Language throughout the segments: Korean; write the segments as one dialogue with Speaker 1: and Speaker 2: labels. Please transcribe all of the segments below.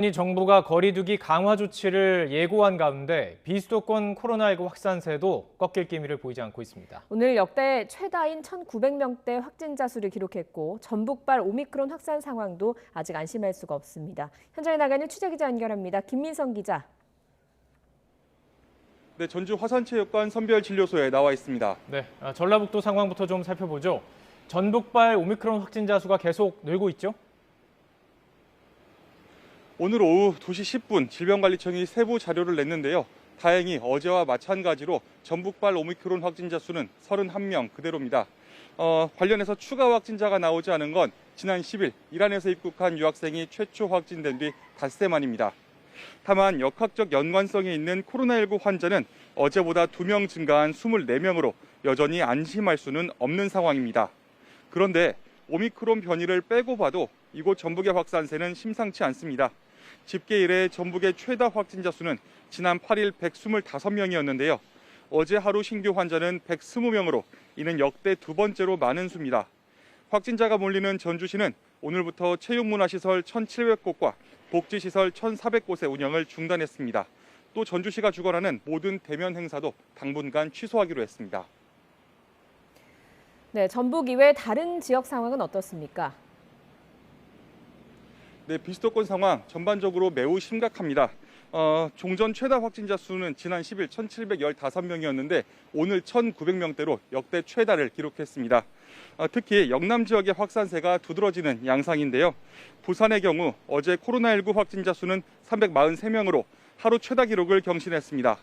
Speaker 1: 정부가 거리두기 강화 조치를 예고한 가운데 비수도권 코로나19 확산세도 꺾일 기미를 보이지 않고 있습니다.
Speaker 2: 오늘 역대 최다인 1,900명대 확진자 수를 기록했고 전북발 오미크론 확산 상황도 아직 안심할 수가 없습니다. 현장에 나가는 취재기자 연결합니다. 김민성 기자.
Speaker 3: 네, 전주 화산체육관 선별진료소에 나와 있습니다.
Speaker 1: 네, 전라북도 상황부터 좀 살펴보죠. 전북발 오미크론 확진자 수가 계속 늘고 있죠?
Speaker 3: 오늘 오후 2시 10분 질병관리청이 세부 자료를 냈는데요. 다행히 어제와 마찬가지로 전북발 오미크론 확진자 수는 31명 그대로입니다. 관련해서 추가 확진자가 나오지 않은 건 지난 10일 이란에서 입국한 유학생이 최초 확진된 뒤 닷새 만입니다. 다만 역학적 연관성이 있는 코로나19 환자는 어제보다 2명 증가한 24명으로 여전히 안심할 수는 없는 상황입니다. 그런데 오미크론 변이를 빼고 봐도 이곳 전북의 확산세는 심상치 않습니다. 집계 이래 전북의 최다 확진자 수는 지난 8일 125명이었는데요. 어제 하루 신규 환자는 120명으로 이는 역대 두 번째로 많은 수입니다. 확진자가 몰리는 전주시는 오늘부터 체육문화시설 1,700곳과 복지시설 1,400곳의 운영을 중단했습니다. 또 전주시가 주관하는 모든 대면 행사도 당분간 취소하기로 했습니다.
Speaker 2: 네, 전북 이외 다른 지역 상황은 어떻습니까?
Speaker 3: 네, 비수도권 상황 전반적으로 매우 심각합니다. 종전 최다 확진자 수는 지난 10일 1,715명이었는데 오늘 1,900명대로 역대 최다를 기록했습니다. 특히 영남 지역의 확산세가 두드러지는 양상인데요. 부산의 경우 어제 코로나19 확진자 수는 343명으로 하루 최다 기록을 경신했습니다.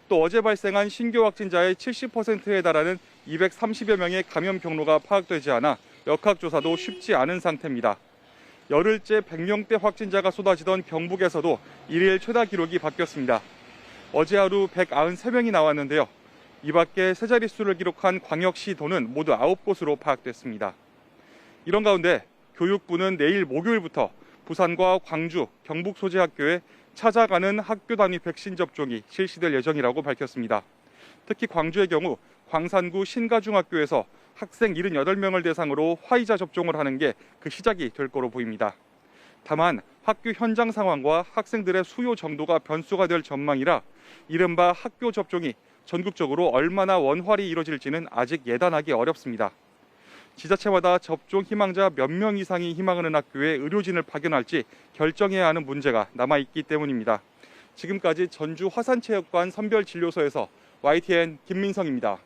Speaker 3: 또 어제 발생한 신규 확진자의 70%에 달하는 230여 명의 감염 경로가 파악되지 않아 역학조사도 쉽지 않은 상태입니다. 열흘째 100명대 확진자가 쏟아지던 경북에서도 일일 최다 기록이 바뀌었습니다. 어제 하루 193명이 나왔는데요. 이 밖에 세 자릿수를 기록한 광역시도는 모두 9곳으로 파악됐습니다. 이런 가운데 교육부는 내일 목요일부터 부산과 광주, 경북 소재 학교에 찾아가는 학교 단위 백신 접종이 실시될 예정이라고 밝혔습니다. 특히 광주의 경우 광산구 신가중학교에서 학생 78명을 대상으로 화이자 접종을 하는 게 그 시작이 될 거로 보입니다. 다만 학교 현장 상황과 학생들의 수요 정도가 변수가 될 전망이라 이른바 학교 접종이 전국적으로 얼마나 원활히 이뤄질지는 아직 예단하기 어렵습니다. 지자체마다 접종 희망자 몇 명 이상이 희망하는 학교에 의료진을 파견할지 결정해야 하는 문제가 남아있기 때문입니다. 지금까지 전주 화산체육관 선별진료소에서 YTN 김민성입니다.